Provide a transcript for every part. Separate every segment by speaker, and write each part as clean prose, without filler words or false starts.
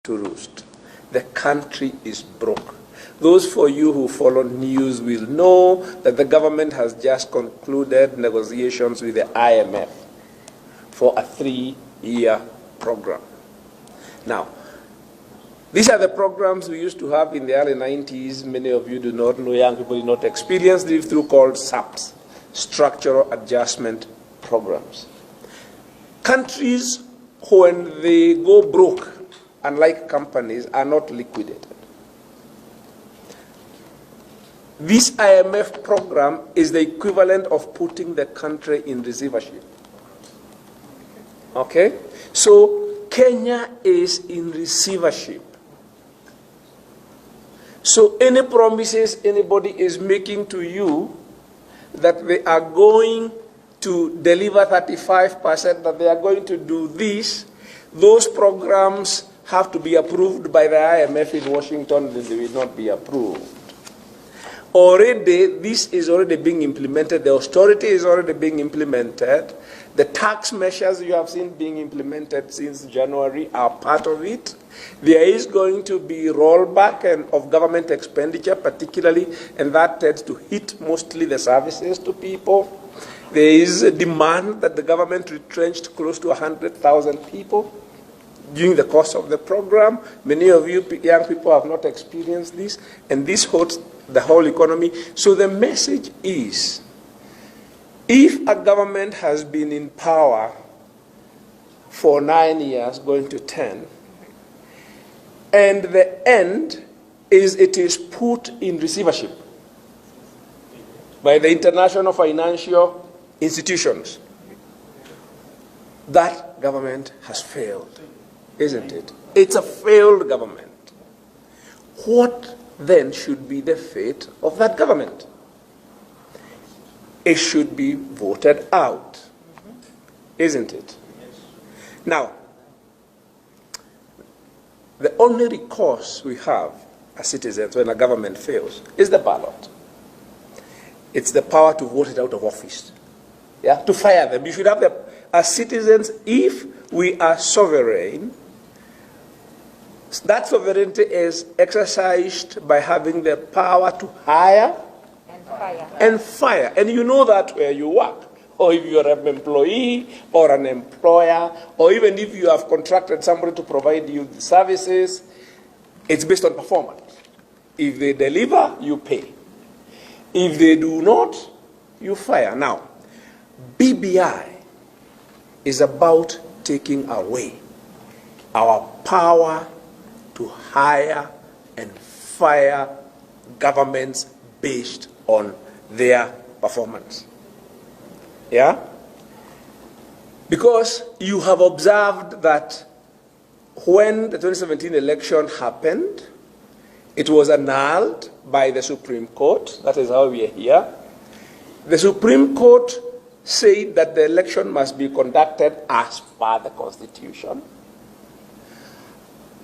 Speaker 1: to roost. The country is broke. Those for you who follow news will know that the government has just concluded negotiations with the IMF for a 3-year program. Now, these are the programs we used to have in the early 90s. Many of you do not know, young people do not experience these through called SAPs, Structural Adjustment Programs. Countries, when they go broke, unlike companies, are not liquidated. This IMF program is the equivalent of putting the country in receivership. Okay? So Kenya is in receivership. So any promises anybody is making to you that they are going to deliver 35%, that they are going to do this, those programs have to be approved by the IMF in Washington, then they will not be approved. Already, this is already being implemented. The austerity is already being implemented. The tax measures you have seen being implemented since January are part of it. There is going to be rollback of government expenditure, particularly, and that tends to hit mostly the services to people. There is a demand that the government retrenched close to 100,000 people during the course of the program. Many of you young people have not experienced this, and this hurts the whole economy. So the message is, if a government has been in power for 9 years, going to 10, and the end is it is put in receivership by the international financial institutions, that government has failed, isn't it? It's a failed government. What then should be the fate of that government? It should be voted out, isn't it? Now, the only recourse we have as citizens when a government fails is the ballot. It's the power to vote it out of office, to fire them. You should have them as citizens. If we are sovereign, that sovereignty is exercised by having the power to hire and fire. And you know that where you work, or if you're an employee or an employer, or even if you have contracted somebody to provide you the services, it's based on performance. If they deliver, you pay. If they do not, you fire. Now, BBI is about taking away our power to hire and fire governments based on their performance. Yeah? Because you have observed that when the 2017 election happened, it was annulled by the Supreme Court. That is how we are here. The Supreme Court said that the election must be conducted as per the Constitution.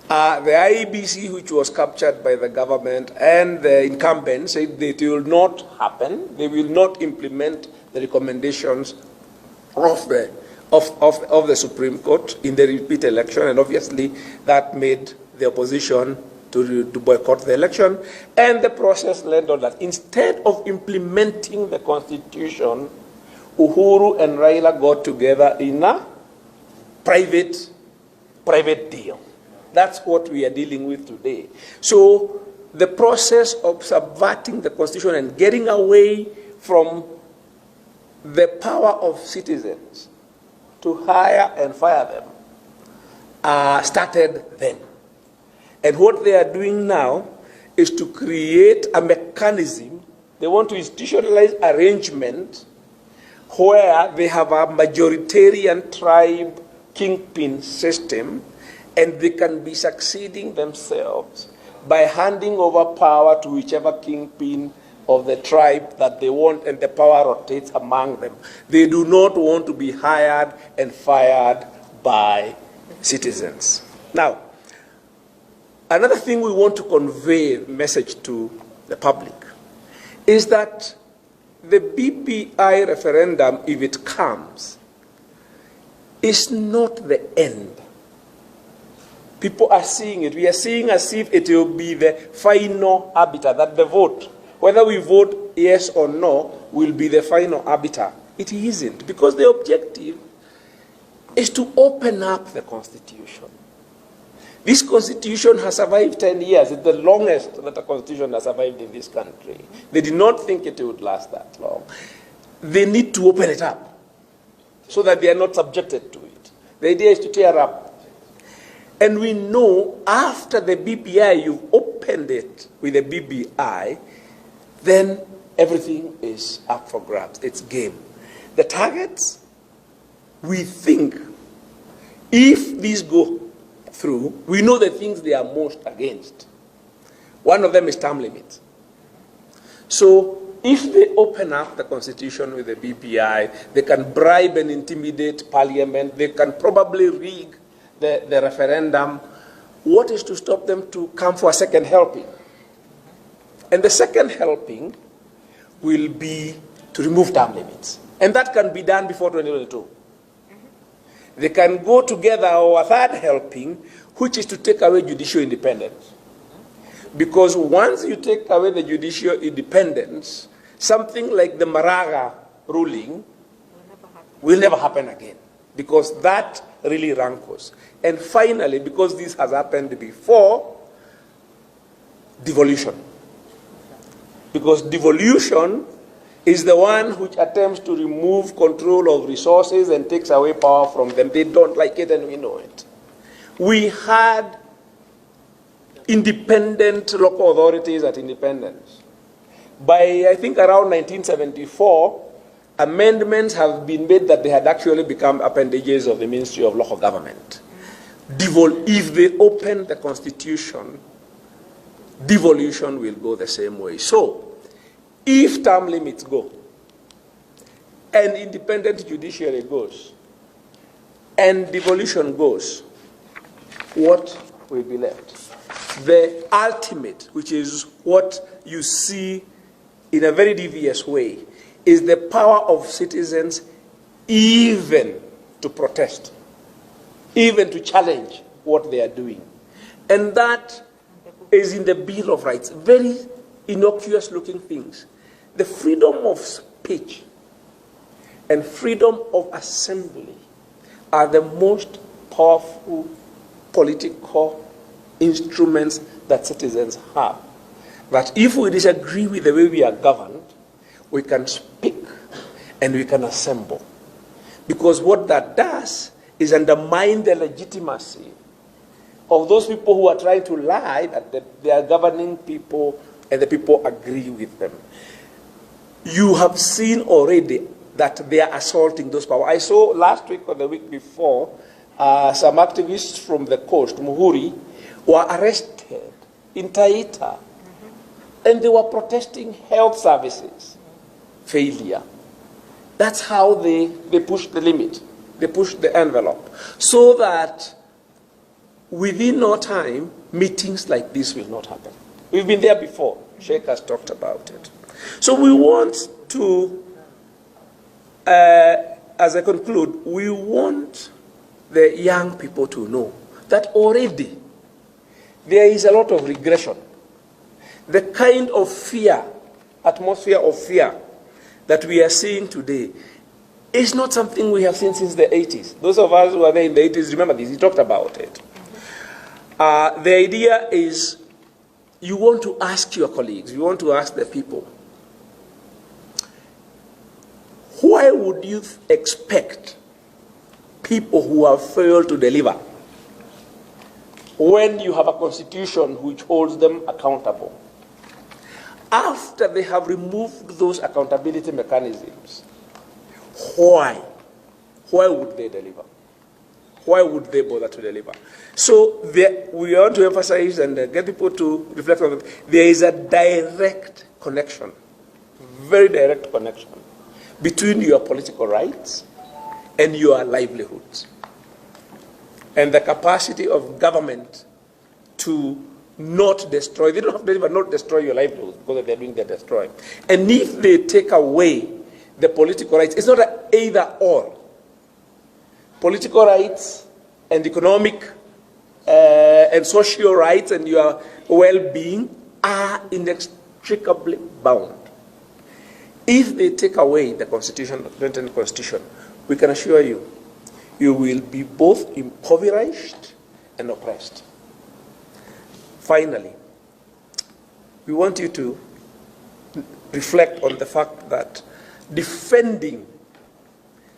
Speaker 1: The IEBC, which was captured by the government, and the incumbent said that it will not happen. They will not implement the recommendations of the Supreme Court in the repeat election, and obviously that made the opposition to boycott the election. And the process led on that. Instead of implementing the Constitution, Uhuru and Raila got together in a private deal. That's what we are dealing with today. So the process of subverting the Constitution and getting away from the power of citizens to hire and fire them started then. And what they are doing now is to create a mechanism. They want to institutionalize arrangement where they have a majoritarian tribe kingpin system, and they can be succeeding themselves by handing over power to whichever kingpin of the tribe that they want, and the power rotates among them. They do not want to be hired and fired by citizens. Now, another thing we want to convey message to the public is that the BBI referendum, if it comes, is not the end People are seeing it. We are seeing as if it will be the final arbiter, that the vote, whether we vote yes or no, will be the final arbiter. It isn't, because the objective is to open up the Constitution. This Constitution has survived 10 years. It's the longest that a Constitution has survived in this country. They did not think it would last that long. They need to open it up so that they are not subjected to it. The idea is to tear up. And we know after the BBI, you've opened it with the BBI, then everything is up for grabs. It's game. The targets, we think, if these go through, we know the things they are most against. One of them is term limits. So if they open up the Constitution with the BBI, they can bribe and intimidate Parliament, they can probably rig the referendum. What is to stop them to come for a second helping? And the second helping will be to remove term limits. And that can be done before 2022. They can go together, or a third helping, which is to take away judicial independence. Because once you take away the judicial independence, something like the Maraga ruling will never happen again. Because that really rankles. And finally, because this has happened before, devolution. Because devolution is the one which attempts to remove control of resources and takes away power from them. They don't like it, and we know it. We had independent local authorities at independence. By, I think, around 1974, amendments have been made that they had actually become appendages of the Ministry of Local Government. If they open the Constitution, devolution will go the same way. So, if term limits go, and independent judiciary goes, and devolution goes, what will be left? The ultimate, which is what you see in a very devious way, is the power of citizens even to protest, even to challenge what they are doing. And that is in the Bill of Rights. Very innocuous looking things. The freedom of speech and freedom of assembly are the most powerful political instruments that citizens have. That if we disagree with the way we are governed, we can speak and we can assemble. Because what that does is undermine the legitimacy of those people who are trying to lie that they are governing people and the people agree with them. You have seen already that they are assaulting those powers. I saw last week or the week before, some activists from the coast, Muhuri, were arrested in Taita. And they were protesting health services failure. That's how they pushed the limit. They pushed the envelope. So that within no time, meetings like this will not happen. We've been there before. Sheikh has talked about it. So we want to, as I conclude, we want the young people to know that already there is a lot of regression. The kind of fear, atmosphere of fear that we are seeing today is not something we have seen since the 80s. Those of us who are there in the 80s remember this. He talked about it. The idea is you want to ask your colleagues, you want to ask the people, why would you expect people who have failed to deliver when you have a constitution which holds them accountable? After they have removed those accountability mechanisms, why? Why would they deliver? Why would they bother to deliver? So we want to emphasize and get people to reflect on it. There is a direct connection, very direct connection, between your political rights and your livelihoods. And the capacity of government to not destroy, they don't have to deliver, not destroy your livelihood, because they're doing the destroying. And if they take away the political rights, it's not an either or. Political rights and economic and social rights and your well-being are inextricably bound. If they take away the Constitution, the 2010 Constitution, we can assure you, you will be both impoverished and oppressed. Finally, we want you to reflect on the fact that defending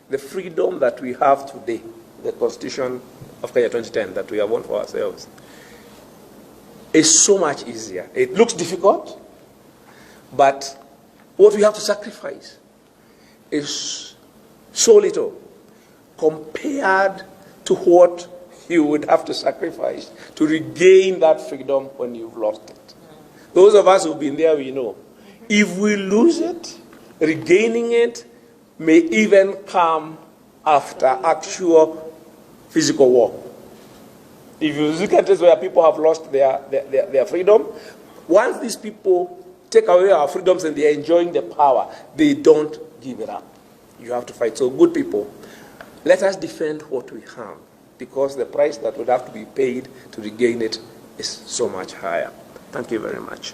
Speaker 1: the freedom that we have today, the Constitution of Kenya 2010 that we have won for ourselves, is so much easier. It looks difficult, but what we have to sacrifice is so little compared to what you would have to sacrifice to regain that freedom when you've lost it. Those of us who've been there, we know. If we lose it, regaining it may even come after actual physical war. If you look at this where people have lost their freedom, once these people take away our freedoms and they're enjoying the power, they don't give it up. You have to fight. So good people, let us defend what we have, because the price that would have to be paid to regain it is so much higher. Thank you very much.